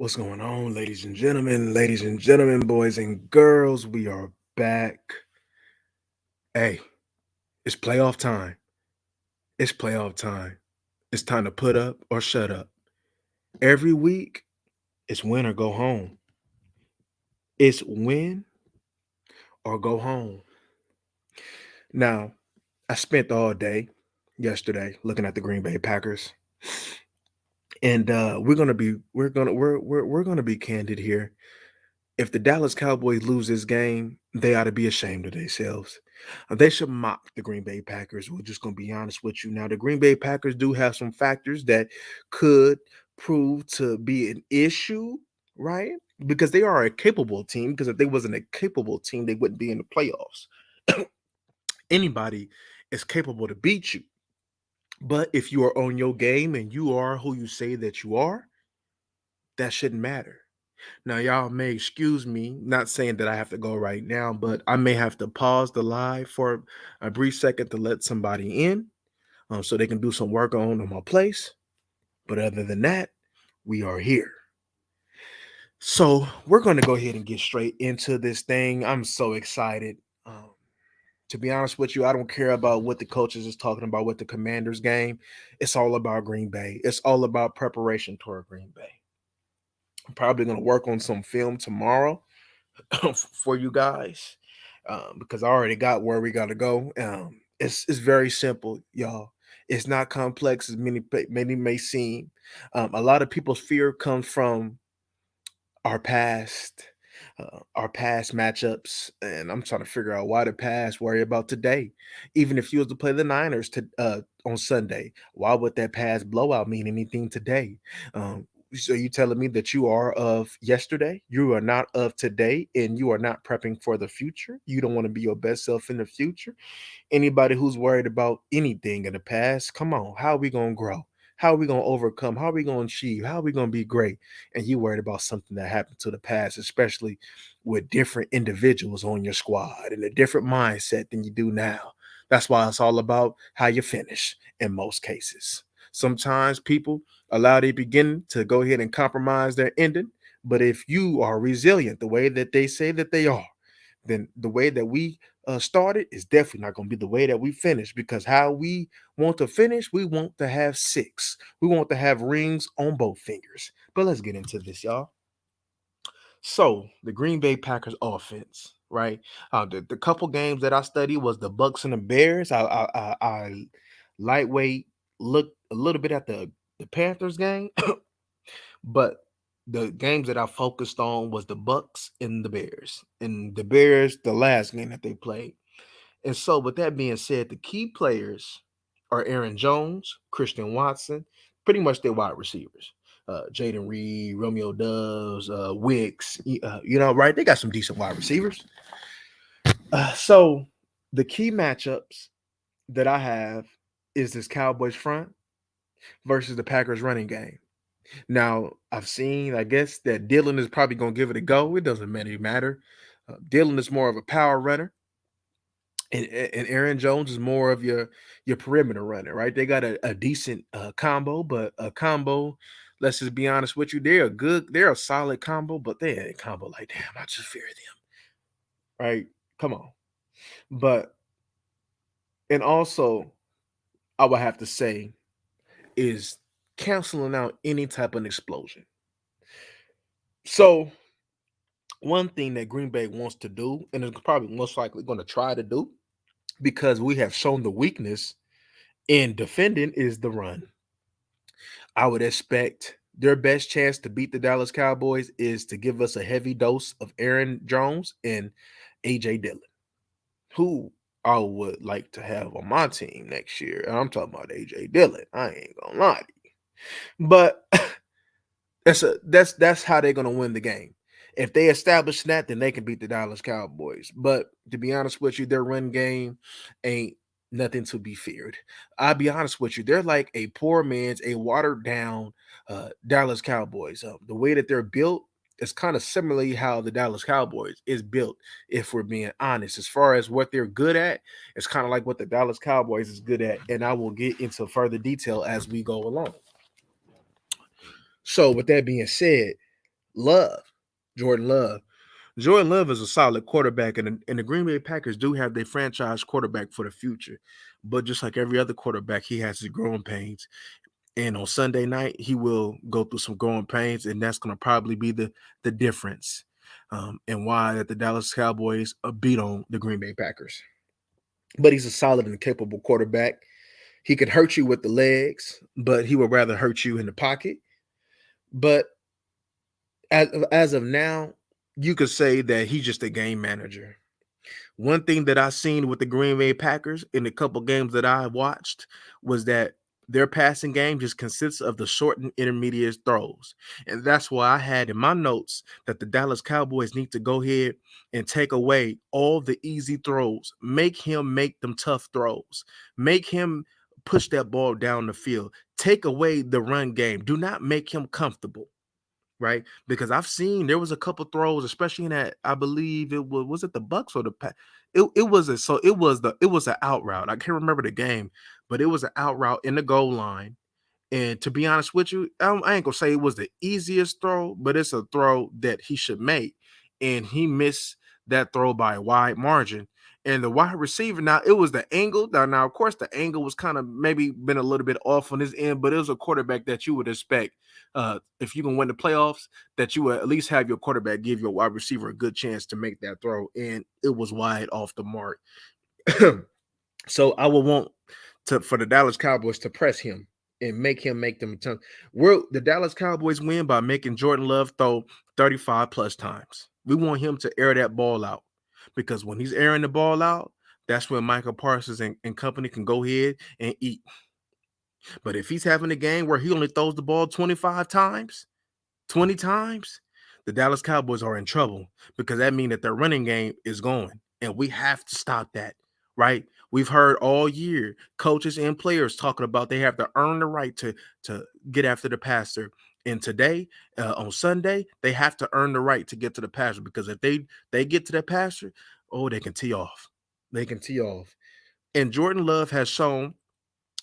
What's going on, ladies and gentlemen, boys and girls? We are back. Hey, it's playoff time. It's playoff time. It's time to put up or shut up. Every week, it's win or go home. It's win or go home. Now, I spent all day yesterday looking at the Green Bay Packers, and we're gonna be candid here. If the Dallas Cowboys lose this game, they ought to be ashamed of themselves. They should mock the Green Bay Packers. We're just going to be honest with you. Now, the Green Bay Packers do have some factors that could prove to be an issue, right? Because they are a capable team. Because if they wasn't a capable team, they wouldn't be in the playoffs. Anybody is capable to beat you. But if you are on your game and you are who you say that you are, that shouldn't matter. Now, y'all may excuse me, not saying that I have to go right now, but I may have to pause the live for a brief second to let somebody in so they can do some work on my place. But other than that, we are here. So we're going to go ahead and get straight into this thing. I'm so excited. To be honest with you, I don't care about what the coaches is talking about with the Commanders game. It's all about Green Bay. It's all about preparation toward Green Bay. I'm probably going to work on some film tomorrow for you guys because I already got where we got to go. It's very simple, y'all. It's not complex as many may seem. A lot of people's fear comes from our past, our past matchups, and I'm trying to figure out why the past worry about today. Even if you was to play the Niners on Sunday, why would that past blowout mean anything today? So you telling me that you are of yesterday, you are not of today, and you are not prepping for the future? You don't want to be your best self in the future? Anybody who's worried about anything in the past, come on, how are we gonna grow? How are we gonna overcome? How are we gonna achieve? How are we gonna be great? And you worried about something that happened to the past, especially with different individuals on your squad and a different mindset than you do now. That's why it's all about how you finish in most cases. Sometimes people allow their beginning to go ahead and compromise their ending. But if you are resilient the way that they say that they are, then the way that we started is definitely not going to be the way that we finish, because how we want to finish, we want to have six. We want to have rings on both fingers. But let's get into this, y'all. So the Green Bay Packers offense, right? The couple games that I studied was the Bucks and the Bears. I lightweight looked a little bit at the Panthers game, but the games that I focused on was the Bucks and the Bears. And the Bears, the last game that they played. And so, with that being said, the key players are Aaron Jones, Christian Watson, pretty much their wide receivers. Jaden Reed, Romeo Doves, Wicks, right? They got some decent wide receivers. So, the key matchups that I have is this Cowboys front versus the Packers running game. Now, I've seen, I guess, that Dylan is probably going to give it a go. It doesn't really matter. Dylan is more of a power runner, and Aaron Jones is more of your perimeter runner, right? They got a decent combo, but a combo, let's just be honest with you, they're a solid combo, but they ain't a combo like, damn, I just fear them, right? Come on. But, and also, I would have to say, is canceling out any type of explosion. So, one thing that Green Bay wants to do, and is probably most likely going to try to do, because we have shown the weakness in defending, is the run. I would expect their best chance to beat the Dallas Cowboys is to give us a heavy dose of Aaron Jones and AJ Dillon, who I would like to have on my team next year. And I'm talking about AJ Dillon. I ain't gonna lie to you. But that's how they're gonna win the game. If they establish that, then they can beat the Dallas Cowboys. But to be honest with you, their run game ain't nothing to be feared. I'll be honest with you, they're like a poor man's, a watered down Dallas Cowboys. The way that they're built is kind of similarly how the Dallas Cowboys is built, if we're being honest. As far as what they're good at, it's kind of like what the Dallas Cowboys is good at. And I will get into further detail as we go along. So, with that being said, Love, Jordan Love. Jordan Love is a solid quarterback, and the Green Bay Packers do have their franchise quarterback for the future. But just like every other quarterback, he has his growing pains. And on Sunday night, he will go through some growing pains, and that's going to probably be the difference, and why that the Dallas Cowboys beat on the Green Bay Packers. But he's a solid and capable quarterback. He could hurt you with the legs, but he would rather hurt you in the pocket. But as of now, you could say that he's just a game manager. One thing that I seen with the Green Bay Packers in a couple games that I watched was that their passing game just consists of the short and intermediate throws. And that's why I had in my notes that the Dallas Cowboys need to go ahead and take away all the easy throws. Make him make them tough throws. Make him push that ball down the field. Take away the run game. Do not make him comfortable, right? Because I've seen there was a couple throws, especially in that, I believe it was it the Bucks or the it was an out route. I can't remember the game, but it was an out route in the goal line. And to be honest with you, I ain't gonna say it was the easiest throw, but it's a throw that he should make. And he missed that throw by a wide margin. And the wide receiver, now it was the angle. Now, of course, the angle was kind of maybe been a little bit off on his end, but it was a quarterback that you would expect, if you can win the playoffs, that you would at least have your quarterback give your wide receiver a good chance to make that throw. And it was wide off the mark. So I would want for the Dallas Cowboys to press him and make him make them turn. The Dallas Cowboys win by making Jordan Love throw 35 plus times. We want him to air that ball out, because when he's airing the ball out, that's when Michael Parsons and company can go ahead and eat. But if he's having a game where he only throws the ball 25 times, 20 times, the Dallas Cowboys are in trouble, because that means that their running game is going, and we have to stop that, right? We've heard all year coaches and players talking about they have to earn the right to get after the passer. And today, on Sunday, they have to earn the right to get to the passer, because if they get to that passer, oh, they can tee off. They can tee off. And Jordan Love has shown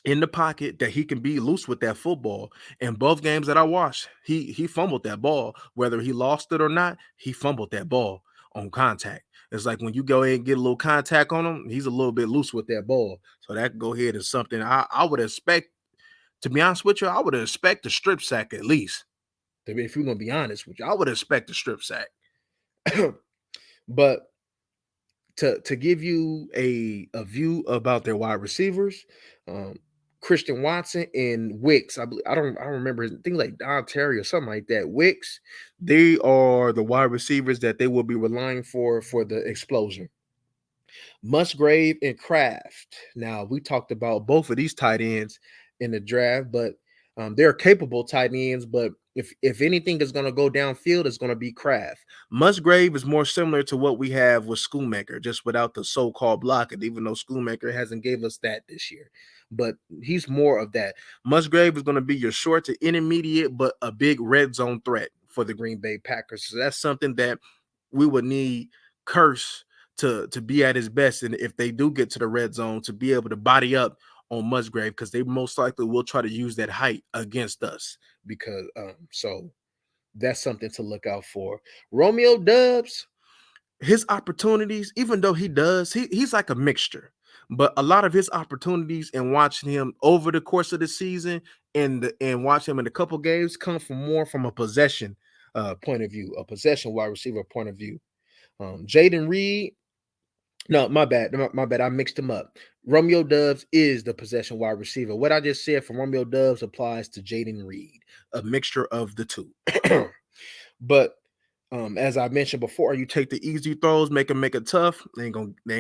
in the pocket that he can be loose with that football. In both games that I watched, he fumbled that ball. Whether he lost it or not, he fumbled that ball on contact. It's like when you go ahead and get a little contact on him, he's a little bit loose with that ball. So that go ahead is something I would expect. To be honest with you, I would expect a strip sack at least. If you're gonna be honest with you, I would expect a strip sack. But to give you a view about their wide receivers, Christian Watson and Wicks. I don't remember his thing, like Don Terry or something like that. Wicks, they are the wide receivers that they will be relying for the explosion. Musgrave and Kraft. Now, we talked about both of these tight ends in the draft, but they're capable tight ends. But if anything is going to go downfield, it's going to be Kraft. Musgrave is more similar to what we have with Schoonmaker, just without the so-called blocking, even though Schoonmaker hasn't gave us that this year. But he's more of that. Musgrave is going to be your short to intermediate, but a big red zone threat for the Green Bay Packers. So that's something that we would need Curse to be at his best, and if they do get to the red zone, to be able to body up on Musgrave, because they most likely will try to use that height against us. Because so that's something to look out for. Romeo Dubs, his opportunities, even though he's like a mixture, but a lot of his opportunities and watching him over the course of the season and watch him in a couple games come from more from a possession point of view, a possession wide receiver point of view. Jaden Reed. No, my bad. My bad. I mixed them up. Romeo Dubs is the possession wide receiver. What I just said from Romeo Dubs applies to Jaden Reed, a mixture of the two. But as I mentioned before, you take the easy throws, make it tough. They ain't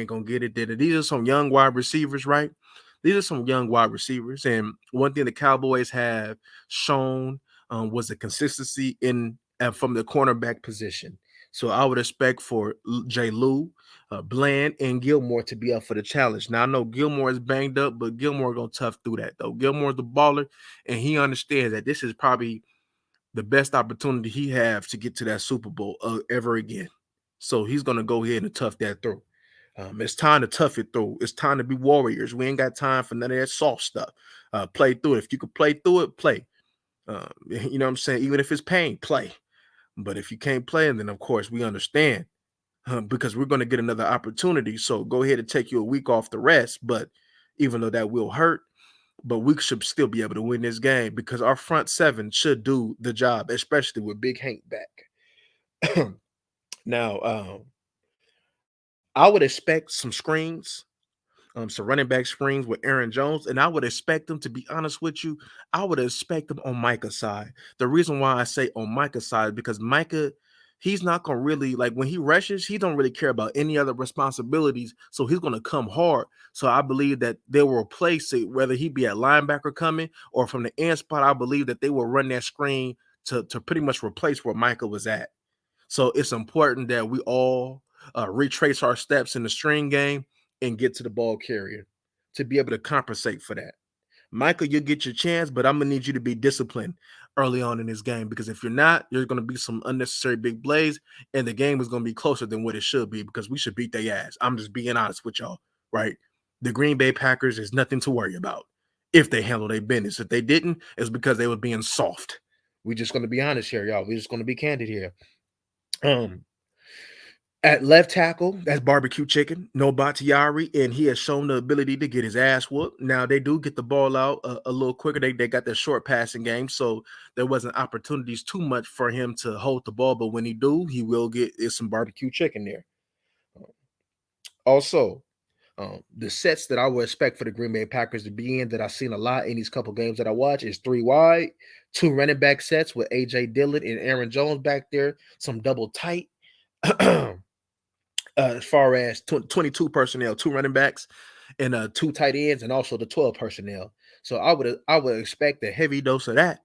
gonna get it. These are some young wide receivers, right? These are some young wide receivers, and one thing the Cowboys have shown was the consistency in from the cornerback position. So I would expect for J. Lou, Bland, and Gilmore to be up for the challenge. Now I know Gilmore is banged up, but Gilmore gonna tough through that though. Gilmore's the baller, and he understands that this is probably the best opportunity he has to get to that Super Bowl ever again. So he's gonna go ahead and tough that through. It's time to tough it through. It's time to be warriors. We ain't got time for none of that soft stuff. Play through it. If you can play through it, play. You know what I'm saying? Even if it's pain, play. But if you can't play, then of course we understand, because we're going to get another opportunity. So go ahead and take you a week off the rest. But even though that will hurt, but we should still be able to win this game because our front seven should do the job, especially with Big Hank back. Now, I would expect some screens, some running back screens with Aaron Jones, and I would expect them to be honest with you. I would expect them on Micah's side. The reason why I say on Micah's side is because Micah, he's not gonna really like when he rushes, he don't really care about any other responsibilities, so he's gonna come hard. So I believe that they will replace it, whether he be at linebacker coming or from the end spot. I believe that they will run that screen to pretty much replace where Micah was at. So it's important that we all retrace our steps in the string game and get to the ball carrier to be able to compensate for that. Michael, you'll get your chance, but I'm gonna need you to be disciplined early on in this game because if you're not, there's gonna be some unnecessary big plays, and the game is gonna be closer than what it should be because we should beat their ass. I'm just being honest with y'all, right? The Green Bay Packers is nothing to worry about if they handle their business. If they didn't, it's because they were being soft. We're just gonna be honest here, y'all. We're just gonna be candid here. Um, at left tackle, that's barbecue chicken, no Bakhtiari, and he has shown the ability to get his ass whooped. Now they do get the ball out a little quicker. They got that short passing game, so there wasn't opportunities too much for him to hold the ball. But when he do, he will get some barbecue chicken there. Also, the sets that I would expect for the Green Bay Packers to be in that I've seen a lot in these couple games that I watch is three wide, two running back sets with AJ Dillon and Aaron Jones back there, some double tight. As far as 22 personnel, two running backs and two tight ends, and also the 12 personnel. So I would expect a heavy dose of that.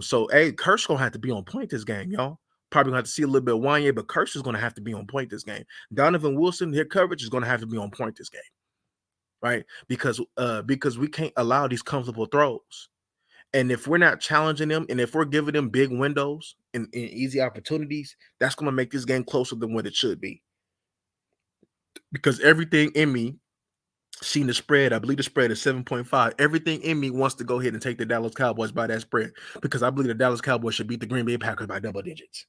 So hey, Kirsch gonna have to be on point this game, y'all. Probably gonna have to see a little bit of Wanye, but Kirsch is gonna have to be on point this game. Donovan Wilson, their coverage is gonna have to be on point this game, right? Because we can't allow these comfortable throws. And if we're not challenging them, and if we're giving them big windows and easy opportunities, that's gonna make this game closer than what it should be. Because everything in me seen the spread. I believe the spread is 7.5. Everything in me wants to go ahead and take the Dallas Cowboys by that spread because I believe the Dallas Cowboys should beat the Green Bay Packers by double digits.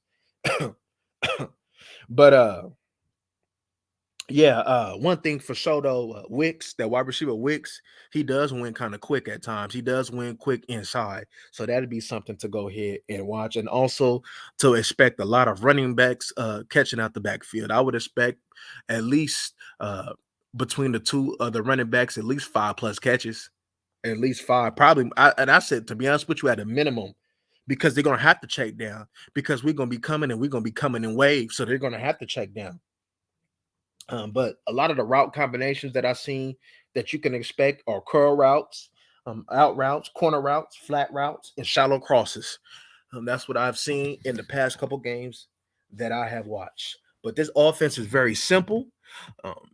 But yeah, one thing for sure though, Wicks, that wide receiver Wicks, he does win kind of quick at times. He does win quick inside, so that'd be something to go ahead and watch, and also to expect a lot of running backs catching out the backfield. I would expect at least between the two other running backs, at least 5+ catches, at least five, probably. And I said to be honest with you, at a minimum, because they're gonna have to check down because we're gonna be coming and we're gonna be coming in waves, so they're gonna have to check down. But a lot of the route combinations that I've seen that you can expect are curl routes, out routes, corner routes, flat routes, and shallow crosses. That's what I've seen in the past couple games that I have watched. But this offense is very simple.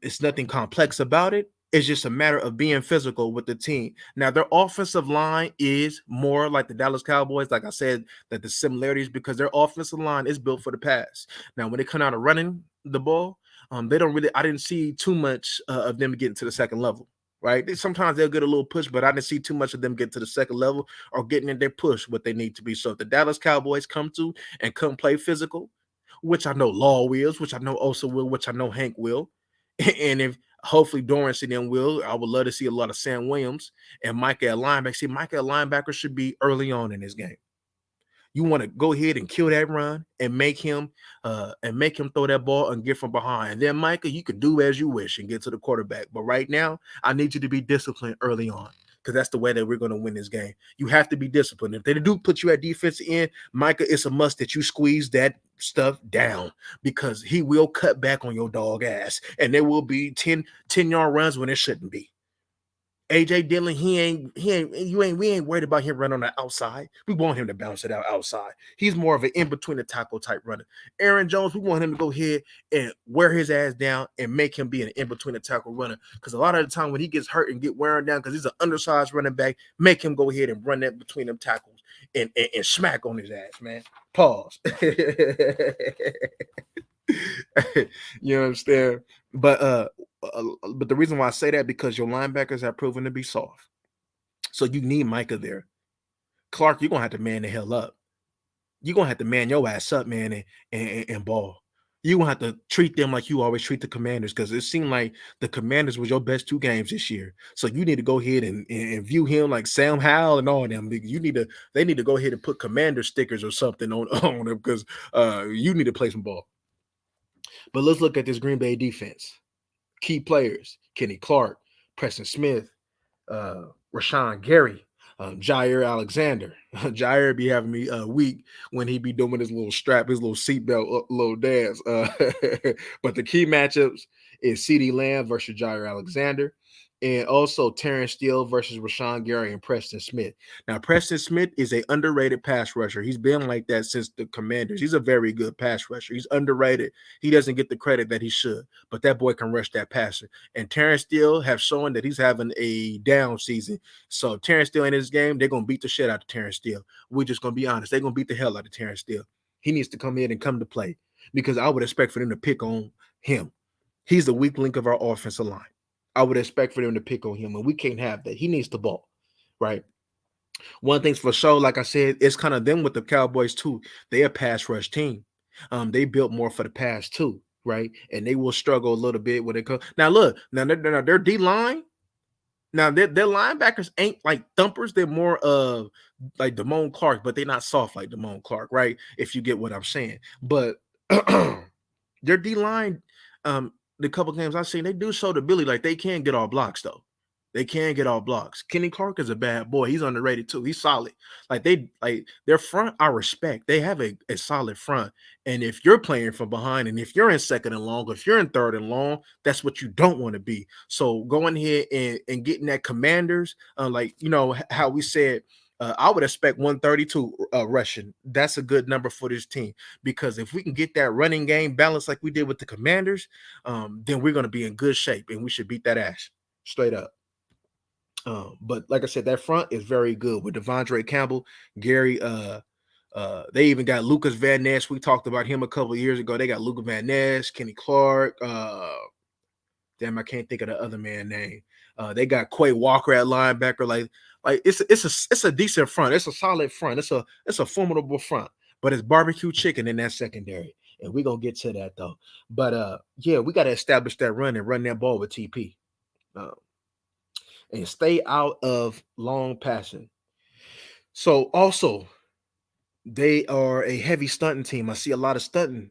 It's nothing complex about it. It's just a matter of being physical with the team. Now, their offensive line is more like the Dallas Cowboys. Like I said, that the similarities because their offensive line is built for the pass. Now, when they come out of running the ball, they don't really. I didn't see too much of them getting to the second level. Right? Sometimes they'll get a little push, but I didn't see too much of them get to the second level or getting in their push what they need to be. So if the Dallas Cowboys come to and come play physical, which I know Law wills, which I know Osa will, which I know Hank will, and if hopefully Dorrance and them will, I would love to see a lot of Sam Williams and Micah at linebacker. See, Micah at linebacker should be early on in this game. You want to go ahead and kill that run and make him throw that ball and get from behind. And then Micah, you can do as you wish and get to the quarterback. But right now, I need you to be disciplined early on because that's the way that we're going to win this game. You have to be disciplined. If they do put you at defensive end, Micah, it's a must that you squeeze that stuff down because he will cut back on your dog ass. And there will be 10-yard runs when it shouldn't be. AJ Dillon, we ain't worried about him running on the outside. We want him to bounce it out outside. He's more of an in between the tackle type runner. Aaron Jones, we want him to go ahead and wear his ass down and make him be an in between the tackle runner. Because a lot of the time when he gets hurt and get wearing down, because he's an undersized running back, make him go ahead and run that between them tackles and smack on his ass, man. Pause. You understand? But but the reason why I say that because your linebackers have proven to be soft. So you need Micah there. Clark, you're gonna have to man the hell up. you're gonna have to man your ass up, man, and ball. You're gonna have to treat them like you always treat the Commanders because it seemed like the Commanders was your best 2 games this year. So you need to go ahead and view him like Sam Howell and all them. You need to they need to go ahead and put Commander stickers or something on on them because you need to play some ball. But let's look at this Green Bay defense. Key players: Kenny Clark, Preston Smith, Rashawn Gary, Jair Alexander. Jair be having me weak when he be doing his little strap, his little seatbelt, little dance. But the key matchups is CeeDee Lamb versus Jair Alexander, and also Terrence Steele versus Rashawn Gary and Preston Smith. Now, Preston Smith is a underrated pass rusher. He's been like that since the Commanders. He's a very good pass rusher. He's underrated. He doesn't get the credit that he should, but that boy can rush that passer. And Terrence Steele have shown that he's having a down season. So Terrence Steele in this game, they're gonna beat the shit out of Terrence Steele. We're just gonna be honest. They're gonna beat the hell out of Terrence Steele. He needs to come in and come to play because I would expect for them to pick on him. He's the weak link of our offensive line. I would expect for them to pick on him, and we can't have that. He needs the ball, right? One thing's for sure, like I said, it's kind of them with the Cowboys too. They're a pass rush team. They built more for the pass too, right? And they will struggle a little bit when it comes. Now, look, now their D line. Now their linebackers ain't like thumpers. They're more of like Damone Clark, but they're not soft like Damone Clark, right? If you get what I'm saying. But their D line, the couple games I've seen, they do show the ability like they can get all blocks though. They can get all blocks. Kenny Clark is a bad boy. He's underrated too. He's solid. Like they like their front, I respect. They have a solid front. And if you're playing from behind, and if you're in second and long, or if you're in third and long, that's what you don't want to be. So going here and getting that Commanders, like how we said. I would expect 132 rushing. That's a good number for this team because if we can get that running game balanced like we did with the Commanders, then we're going to be in good shape and we should beat that ass straight up. But like I said, that front is very good with Devondre Campbell, Gary. They even got Lucas Van Ness. We talked about him a couple of years ago. They got Lucas Van Ness, Kenny Clark. Damn, I can't think of the other man name. They got Quay Walker at linebacker. Like it's a decent front. It's a solid front. It's a formidable front. But it's barbecue chicken in that secondary, and we're gonna get to that though. But yeah, we got to establish that run and run that ball with TP. And stay out of long passing. So also, they are a heavy stunting team. I see a lot of stunting.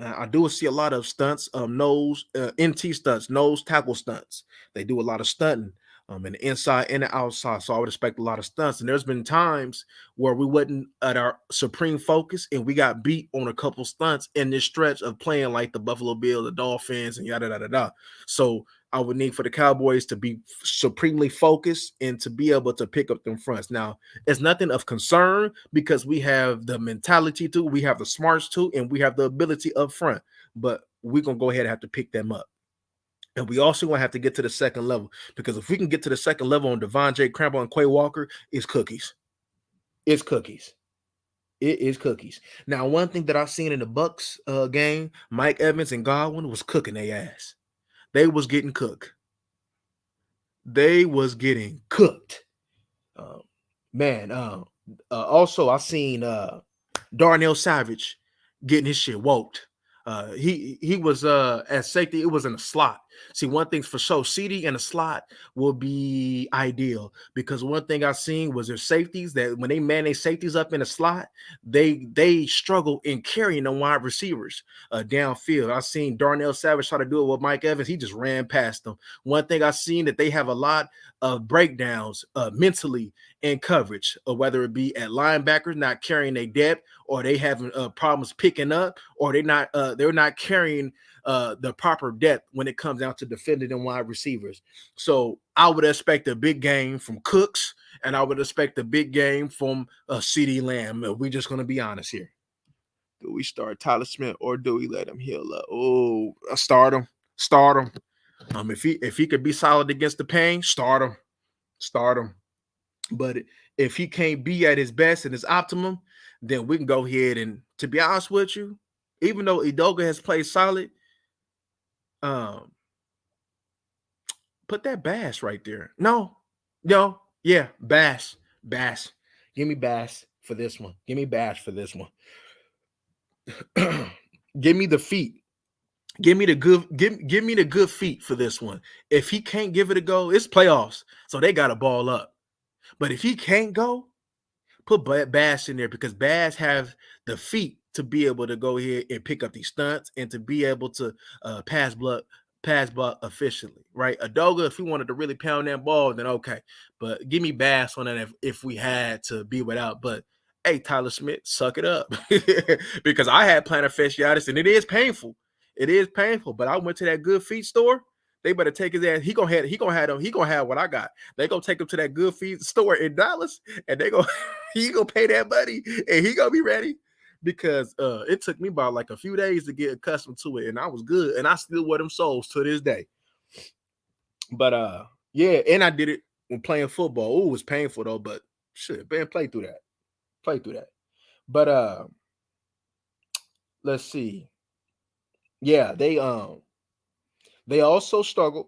I do see a lot of stunts, nose, NT stunts, nose tackle stunts. They do a lot of stunting in the inside and the outside. So I would expect a lot of stunts. And there's been times where we wasn't at our supreme focus and we got beat on a couple stunts in this stretch of playing like the Buffalo Bills, the Dolphins, and yada, yada, yada. So I would need for the Cowboys to be supremely focused and to be able to pick up them fronts. Now, it's nothing of concern because we have the mentality to, we have the smarts to, and we have the ability up front. But we're going to go ahead and have to pick them up. And we also going to have to get to the second level because if we can get to the second level on Devondre Campbell and Quay Walker, it's cookies. It's cookies. It is cookies. Now, one thing that I've seen in the Bucks game, Mike Evans and Godwin was cooking their ass. They was getting cooked. They was getting cooked. Man, also I seen Darnell Savage getting his shit woked. He was at safety. It was in a slot. See, one thing's for sure, CD in a slot will be ideal because one thing I've seen was their safeties that when they man their safeties up in a slot, they struggle in carrying the wide receivers downfield. I've seen Darnell Savage try to do it with Mike Evans. He just ran past them. One thing I've seen that they have a lot of breakdowns mentally in coverage, or whether it be at linebackers not carrying their depth, or they having problems picking up, or they're not carrying the proper depth when it comes down to defending and wide receivers. So I would expect a big game from Cooks, and I would expect a big game from CeeDee Lamb. We're just going to be honest here. Do we start Tyler Smith or do we let him heal up? Oh, start him. Start him. If he could be solid against the pain, start him. Start him. But if he can't be at his best and his optimum, then we can go ahead and, to be honest with you, even though Idoga has played solid, put that Bass right there. No, yeah, Bass. Give me Bass. for this one. Give me Bash for this one. Give me the feet. Give me the good. Give me the good feet for this one. If he can't give it a go, it's playoffs, so they got to ball up. But if he can't go, put Bass in there because Bass has the feet to be able to go here and pick up these stunts and to be able to pass block efficiently, right? Adoga, if he wanted to really pound that ball, then okay. But give me Bass on that if we had to be without. But hey, Tyler Smith, suck it up. Because I had plantar fasciitis and it is painful. It is painful. But I went to that good feet store. They better take his ass. He gonna have what I got. They gonna take him to that good feet store in Dallas, and he gonna pay that money, and he gonna be ready because it took me about like a few days to get accustomed to it, and I was good, and I still wear them soles to this day. But yeah, and I did it when playing football. Oh, it was painful though, but shit, man, play through that. But let's see. Yeah, they also struggled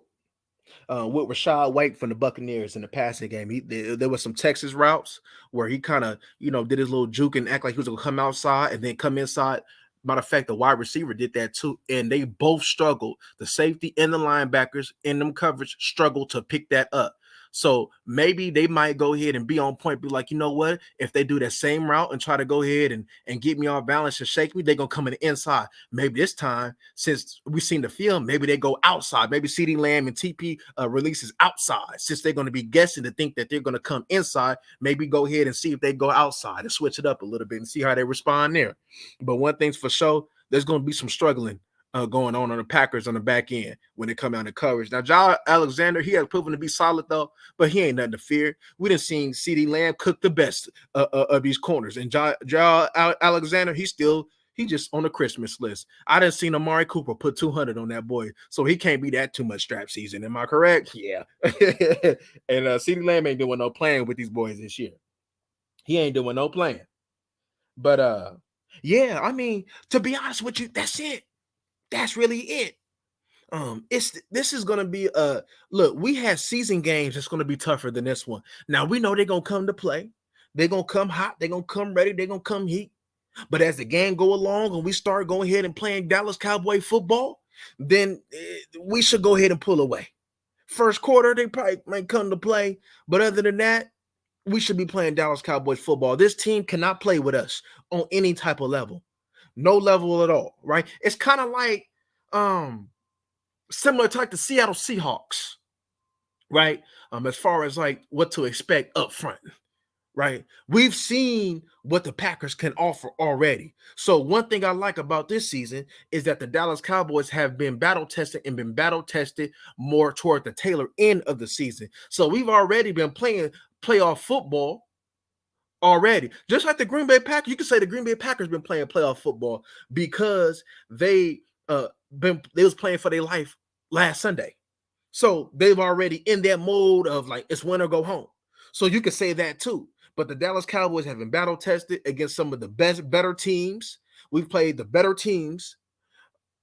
with Rashad White from the Buccaneers in the passing game. There was some Texas routes where he kind of, did his little juke and act like he was going to come outside and then come inside. Matter of fact, the wide receiver did that too. And they both struggled. The safety and the linebackers in them coverage struggled to pick that up. So maybe they might go ahead and be on point, be like, you know what? If they do that same route and try to go ahead and get me off balance and shake me, they're going to come in the inside. Maybe this time, since we've seen the film, maybe they go outside. Maybe CeeDee Lamb and TP releases outside. Since they're going to be guessing to think that they're going to come inside, maybe go ahead and see if they go outside and switch it up a little bit and see how they respond there. But one thing's for sure, there's going to be some struggling going on the Packers on the back end when it come down to coverage. Now, John Alexander, he has proven to be solid though, but he ain't nothing to fear. We done seen CeeDee Lamb cook the best of these corners, and John Alexander, he just on the Christmas list. I done seen Amari Cooper put 200 on that boy, so he can't be that too much strap season. Am I correct? Yeah. And CeeDee Lamb ain't doing no playing with these boys this year. He ain't doing no playing. But yeah, I mean, to be honest with you, that's it. That's really it. This is gonna be look, we have season games that's gonna be tougher than this one. Now we know they're gonna come to play, they're gonna come hot, they're gonna come ready, they're gonna come heat. But as the game go along and we start going ahead and playing Dallas Cowboy football, then we should go ahead and pull away. First quarter, they probably might come to play, but other than that, we should be playing Dallas Cowboys football. This team cannot play with us on any type of level. No level at all, right? It's kind of like similar to like the Seattle Seahawks, right? As far as like what to expect up front, right? We've seen what the Packers can offer already. So one thing I like about this season is that the Dallas Cowboys have been battle tested and been battle tested more toward the tailor end of the season. So we've already been playing playoff football already. Just like the Green Bay Packers, you could say the Green Bay Packers been playing playoff football because they was playing for their life last Sunday. So they've already in that mode of like it's win or go home. So you could say that too. But the Dallas Cowboys have been battle tested against some of the better teams. We've played the better teams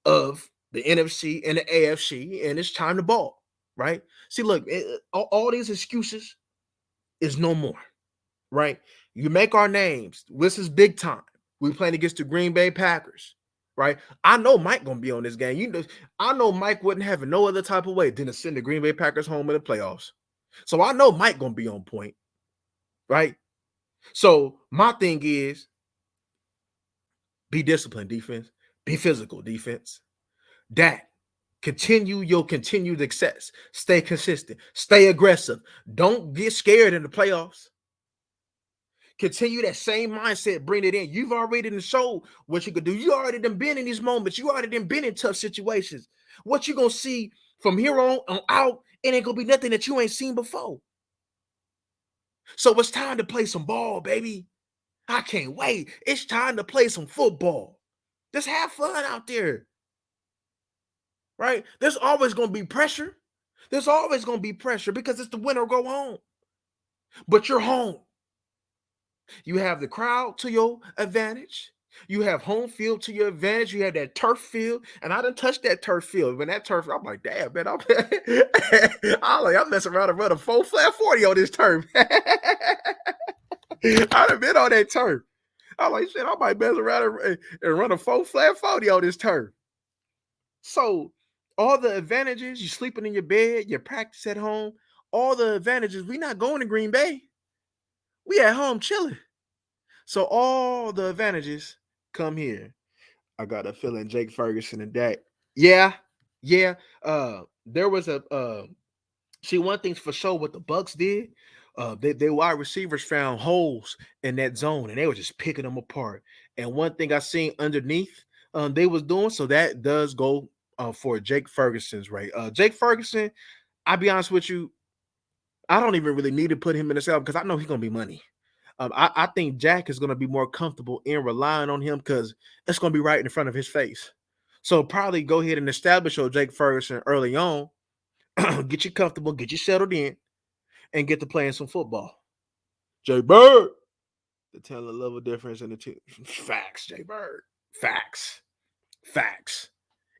of the NFC and the AFC, and it's time to ball, right? See, look, all these excuses is no more, right? You make our names. This is big time. We're playing against the Green Bay Packers, right? I know Mike gonna be on this game. I know Mike wouldn't have it no other type of way than to send the Green Bay Packers home in the playoffs. So I know Mike gonna be on point, right? So my thing is be disciplined, defense. Be physical, defense. That continue your continued success. Stay consistent. Stay aggressive. Don't get scared in the playoffs. Continue that same mindset. Bring it in. You've already done showed what you could do. You already done been in these moments. You already done been in tough situations. What you gonna see from here on out, it ain't gonna be nothing that you ain't seen before. So it's time to play some ball, baby. I can't wait. It's time to play some football. Just have fun out there. Right? There's always gonna be pressure. There's always gonna be pressure because it's the win or go home. But you're home. You have the crowd to your advantage. You have home field to your advantage. You have that turf field. And I done touched that turf field. When that turf, I'm like, damn, man, I'm messing around and run a 4 flat 40 on this turf. I'd have been on that turf. I'm like, shit, I might mess around and run a flat 40 on this turf. So all the advantages, you sleeping in your bed, you practice at home, all the advantages, we not going to Green Bay. We at home chilling. So all the advantages come here. I got a feeling Jake Ferguson and Dak. Yeah, yeah. There was a see one thing's for sure what the Bucks did. They wide receivers found holes in that zone and they were just picking them apart. And one thing I seen underneath they was doing, so that does go for Jake Ferguson's right. Jake Ferguson, I'll be honest with you, I don't even really need to put him in the cell because I know he's gonna be money. I think Jack is gonna be more comfortable in relying on him because it's gonna be right in front of his face. So probably go ahead and establish your Jake Ferguson early on, get you comfortable, get you settled in, and get to playing some football. Jay Bird, the talent level difference in the two. Facts, Jay Bird. Facts. Facts.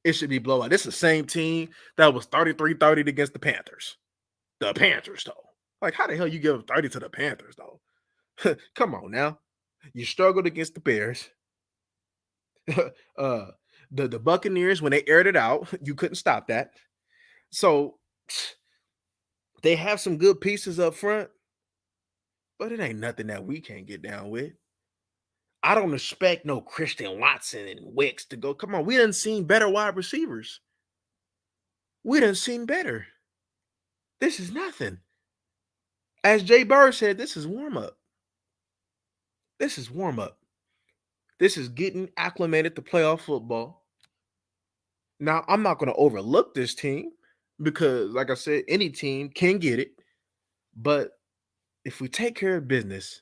It should be blowout. This is the same team that was 33-30 against the Panthers. The Panthers, though. Like, how the hell you give 30 to the Panthers, though? Come on now. You struggled against the Bears. uh the Buccaneers, when they aired it out, you couldn't stop that. So they have some good pieces up front, but it ain't nothing that we can't get down with. I don't expect no Christian Watson and Wicks to go. Come on, we done seen better wide receivers. We done seen better. This is nothing. As Jay Bird said, this is warm up. This is warm up. This is getting acclimated to playoff football. Now, I'm not going to overlook this team because, like I said, any team can get it. But if we take care of business,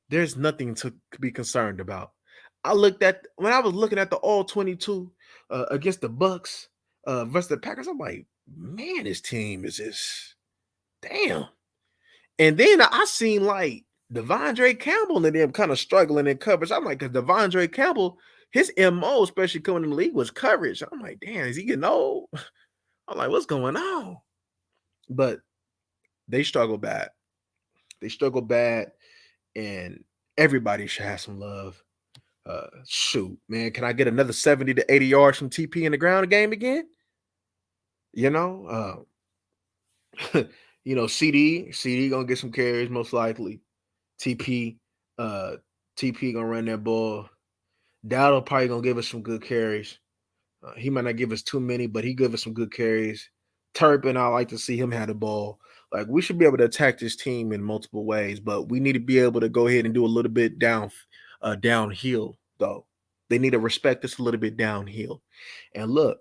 there's nothing to be concerned about. When I was looking at the all 22 against the Bucks versus the Packers, I'm like, man, this team is just damn. And then I seen like Devondre Campbell and them kind of struggling in coverage. I'm like, because Devondre Campbell, his MO, especially coming in the league, was coverage. I'm like, damn, is he getting old? I'm like, what's going on? But they struggle bad. They struggle bad, and everybody should have some love. Shoot, man, can I get another 70 to 80 yards from TP in the ground game again? You know, CD gonna get some carries most likely. TP, uh, TP gonna run that ball. Dowdle probably gonna give us some good carries. He might not give us too many, but he give us some good carries. Turpin, I like to see him have the ball. Like we should be able to attack this team in multiple ways, but we need to be able to go ahead and do a little bit downhill though. They need to respect us a little bit downhill. And look,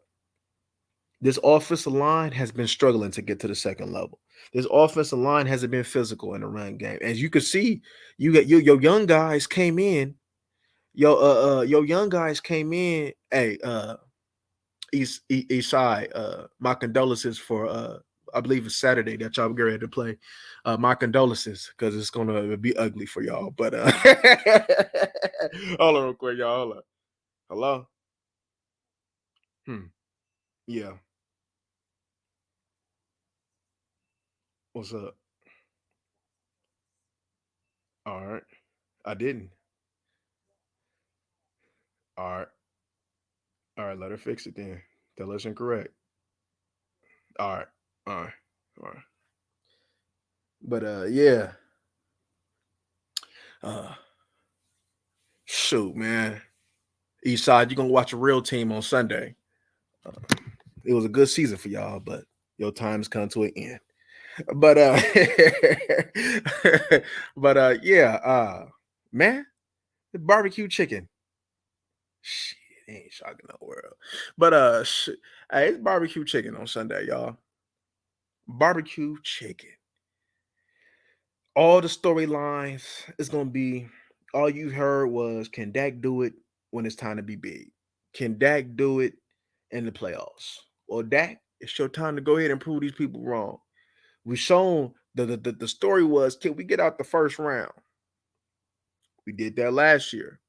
this offensive line has been struggling to get to the second level. This offensive line hasn't been physical in the run game. As you can see, you got your young guys came in. Your young guys came in. Hey, East Side, my condolences for I believe it's Saturday that y'all get ready to play. My condolences because it's gonna be ugly for y'all. But hold on real quick, y'all. Hold on. Hello? Yeah. What's up? All right. I didn't. All right. All right, let her fix it then. Tell us incorrect. All right. All right. All right. But yeah. Uh shoot, man. East Side, you're gonna watch a real team on Sunday. Uh, it was a good season for y'all, but your time's come to an end. But yeah, man, the barbecue chicken. Shit, ain't shocking the world. But hey, it's barbecue chicken on Sunday, y'all. Barbecue chicken. All the storylines is gonna be all you heard was can Dak do it when it's time to be big? Can Dak do it in the playoffs? Well, Dak, it's your time to go ahead and prove these people wrong. We shown the story was can we get out the first round? We did that last year.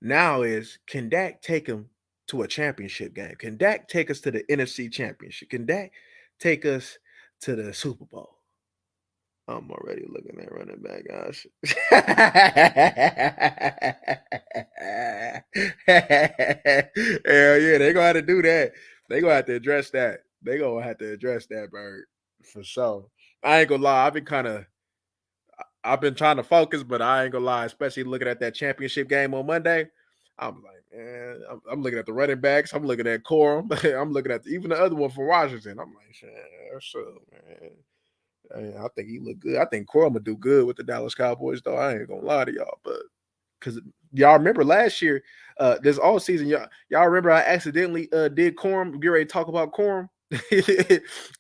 Now is can Dak take him to a championship game? Can Dak take us to the NFC championship? Can Dak take us to the Super Bowl? I'm already looking at running back, gosh. Hell yeah, they gonna have to do that. They gonna have to address that. They gonna have to address that bird for sure. I ain't gonna lie, I've been trying to focus, but I ain't gonna lie, especially looking at that championship game on Monday. I'm like, man, I'm looking at the running backs. I'm looking at Corum. I'm looking at even the other one from Washington. I'm like, sure, man. I think he look good. I think Corum would do good with the Dallas Cowboys, though. I ain't gonna lie to y'all, but because y'all remember last year, this all season, y'all remember I accidentally did Corum. Get ready to talk about Corum.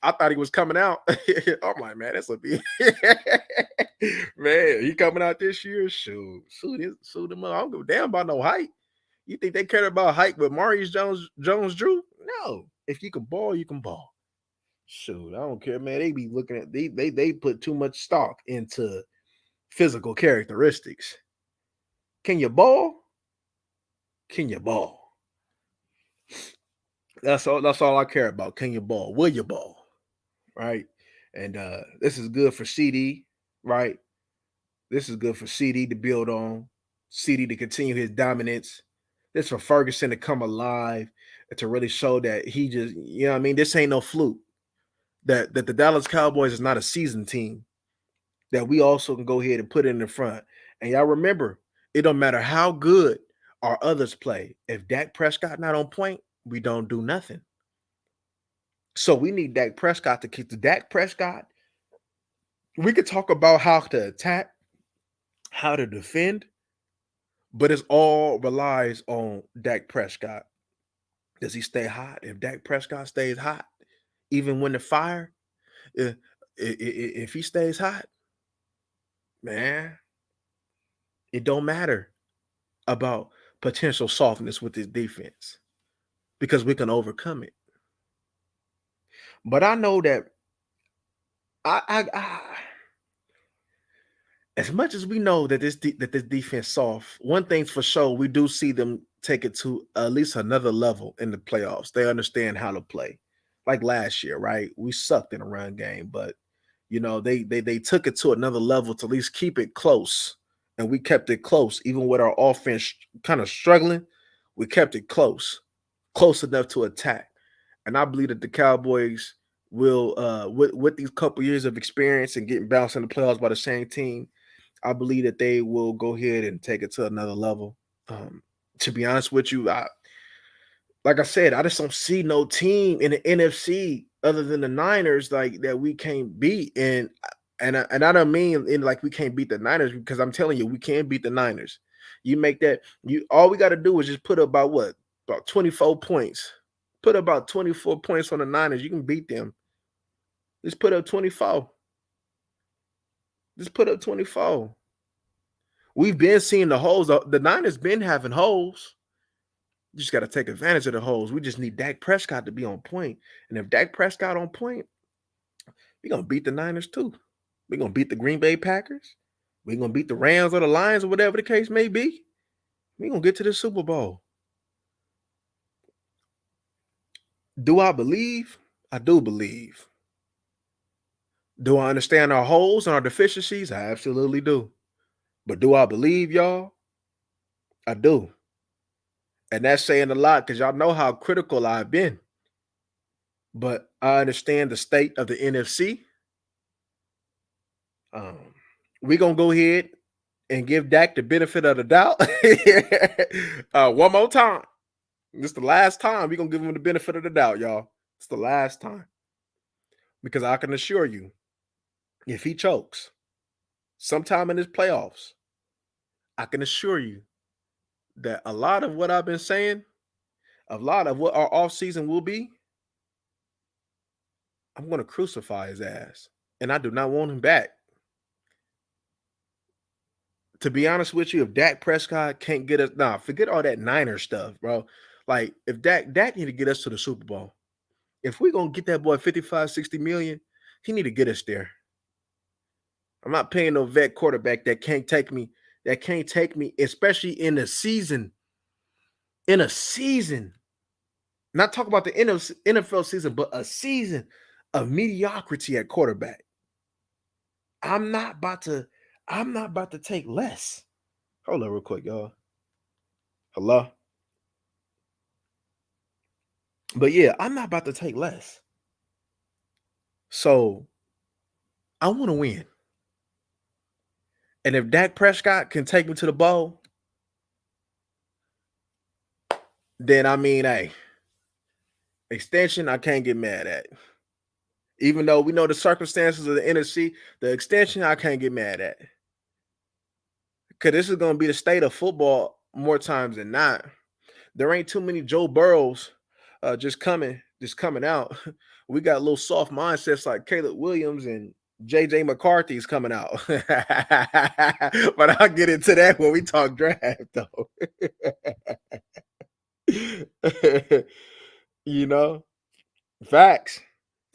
I thought he was coming out. I'm like, man, that's a big man. He coming out this year. Shoot him up. I don't give a damn about no height. You think they care about height with Maurice Jones Drew? No. If you can ball, you can ball. Shoot, I don't care, man. They be looking at they put too much stock into physical characteristics. Can you ball? Can you ball? That's all I care about. Can you ball? Will you ball? Right? And this is good for CD, right? This is good for CD to build on, CD to continue his dominance. This for Ferguson to come alive and to really show that he just, what I mean, this ain't no fluke. That the Dallas Cowboys is not a seasoned team. That we also can go ahead and put it in the front. And y'all remember, it don't matter how good our others play. If Dak Prescott not on point, we don't do nothing. So we need Dak Prescott to keep the Dak Prescott. We could talk about how to attack, how to defend, but it's all relies on Dak Prescott. Does he stay hot? If Dak Prescott stays hot, even when the fire, if he stays hot, man, it don't matter about potential softness with this defense because we can overcome it. But I know that I as much as we know that this defense soft, one thing's for sure, we do see them take it to at least another level in the playoffs. They understand how to play. Like last year, right? We sucked in a run game, but they took it to another level to at least keep it close. And we kept it close, even with our offense kind of struggling. We kept it close enough to attack. And I believe that the Cowboys will, with these couple years of experience and getting bounced in the playoffs by the same team, I believe that they will go ahead and take it to another level. To be honest with you, like I said, I just don't see no team in the NFC other than the Niners like that we can't beat. And I don't mean in like we can't beat the Niners because I'm telling you we can beat the Niners. You make that all we got to do is just put up about 24 points. Put about 24 points on the Niners. You can beat them. Just put up 24. Just put up 24. We've been seeing the holes. The Niners been having holes. You just got to take advantage of the holes. We just need Dak Prescott to be on point. And if Dak Prescott on point, we're going to beat the Niners too. We're going to beat the Green Bay Packers. We're going to beat the Rams or the Lions or whatever the case may be. We're going to get to the Super Bowl. Do I believe? I do believe. Do I understand our holes and our deficiencies? I absolutely do. But do I believe, y'all? I do. And that's saying a lot because y'all know how critical I've been. But I understand the state of the NFC. We're going to go ahead and give Dak the benefit of the doubt. One more time. This is the last time we're going to give him the benefit of the doubt, y'all. It's the last time. Because I can assure you, if he chokes sometime in his playoffs, I can assure you that a lot of what I've been saying, a lot of what our offseason will be, I'm going to crucify his ass. And I do not want him back. To be honest with you, if Dak Prescott can't get us, forget all that Niner stuff, bro. Like, if Dak need to get us to the Super Bowl. If we're going to get that boy 55, 60 million, he need to get us there. I'm not paying no vet quarterback that can't take me, especially in a season. In a season. Not talk about the NFL season, but a season of mediocrity at quarterback. I'm not about to I'm not about to take less. Hold on real quick, y'all. Hello? But yeah, I'm not about to take less. So I want to win. And if Dak Prescott can take me to the bowl, then I mean, hey, extension, I can't get mad at. Even though we know the circumstances of the NFC, the extension, I can't get mad at. Because this is going to be the state of football more times than not. There ain't too many Joe Burrows just coming out. We got little soft mindsets like Caleb Williams and JJ McCarthy's coming out. But I'll get into that when we talk draft, though. you know, facts,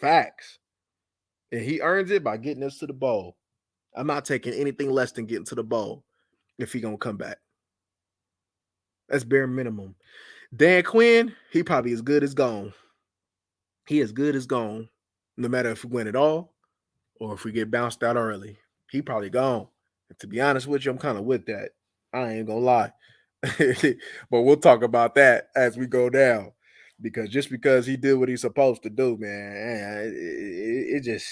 facts. And he earns it by getting us to the bowl. I'm not taking anything less than getting to the bowl if he gonna come back. That's bare minimum. Dan Quinn, he probably as good as gone. He as good as gone. No matter if we win it all or if we get bounced out early, he probably gone. And to be honest with you, I'm kind of with that. I ain't gonna lie. But we'll talk about that as we go down. Because just because he did what he's supposed to do, man, it just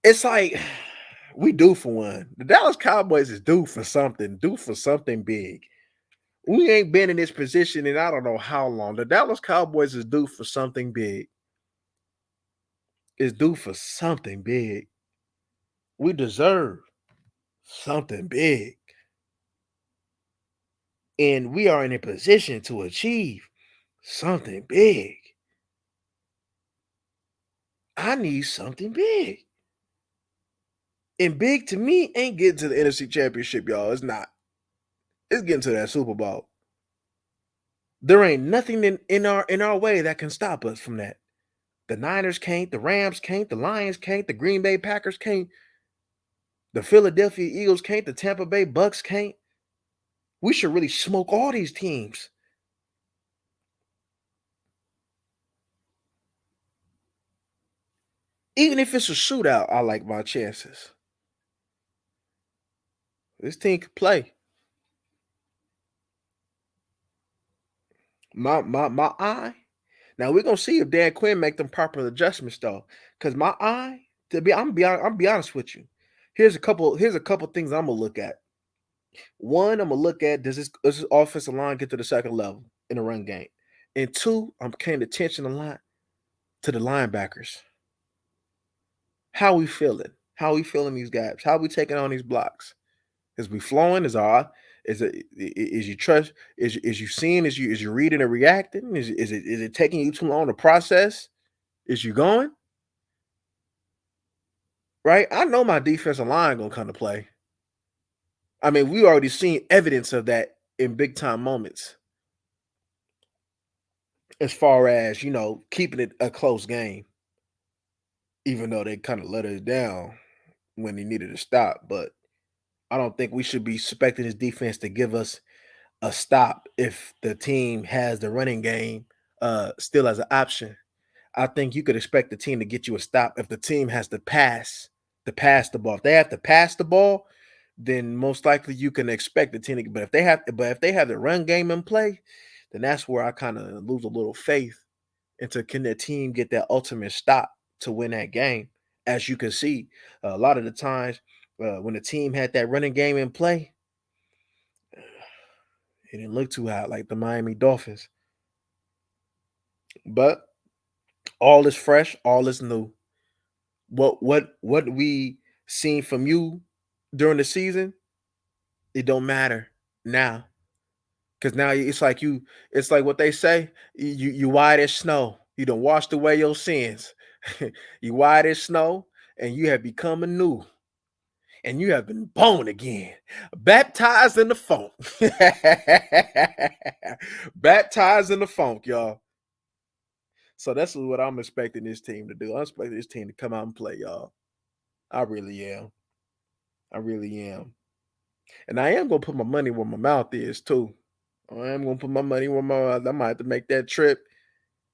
it's like we due for one. The Dallas Cowboys is due for something big. We ain't been in this position in I don't know how long. The Dallas Cowboys is due for something big. Is due for something big. We deserve something big. And we are in a position to achieve something big. I need something big. And big to me ain't getting to the NFC Championship, y'all. It's not. It's getting to that Super Bowl. There ain't nothing in our way that can stop us from that. The Niners can't, the Rams can't, the Lions can't, the Green Bay Packers can't, the Philadelphia Eagles can't, the Tampa Bay Bucks can't. We should really smoke all these teams. Even if it's a shootout, I like my chances. This team could play. My eye. Now we're gonna see if Dan Quinn make them proper adjustments though. Cause my eye, I'm be honest with you. Here's a couple things I'm gonna look at. One, I'm gonna look at does this offensive line get to the second level in the run game? And two, I'm paying attention a lot to the linebackers. How we feeling? How we feeling these gaps? How we taking on these blocks? Is we flowing? Is you trust? Is you seeing? Is you reading and reacting? Is it taking you too long to process? Is you going? Right? I know my defensive line gonna come to play. I mean, we already seen evidence of that in big time moments. As far as keeping it a close game, even though they kind of let us down when they needed to stop. But I don't think we should be expecting this defense to give us a stop if the team has the running game still as an option. I think you could expect the team to get you a stop if the team has to pass the ball. If they have to pass the ball, then most likely you can expect the team to. But if they have the run game in play, then that's where I kind of lose a little faith into can the team get that ultimate stop to win that game. As you can see, a lot of the times when the team had that running game in play, it didn't look too hot like the Miami Dolphins. But all is fresh, all is new. What we seen from you during the season, it don't matter now. Cause now it's like what they say, you white as snow. You done washed away your sins. You white as snow, and you have become anew, and you have been born again, baptized in the funk. Baptized in the funk, y'all. So that's what I'm expecting this team to do. I'm expecting this team to come out and play, y'all. I really am. I really am. And I am gonna put my money where my mouth is too. I am gonna put my money where my mouth. I might have to make that trip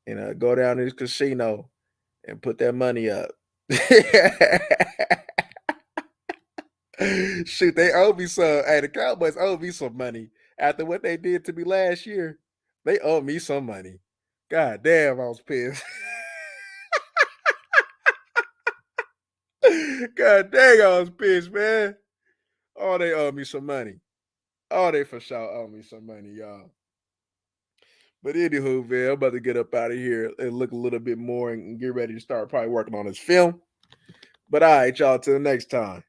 and go down to this casino and put that money up. Shoot, they owe me some. Hey, the Cowboys owe me some money after what they did to me last year. They owe me some money. God damn, I was pissed. God dang, I was pissed, man. Oh, they owe me some money. Oh, they for sure owe me some money, y'all. But anywho, man, I'm about to get up out of here and look a little bit more and get ready to start probably working on this film. But all right, y'all, till next time.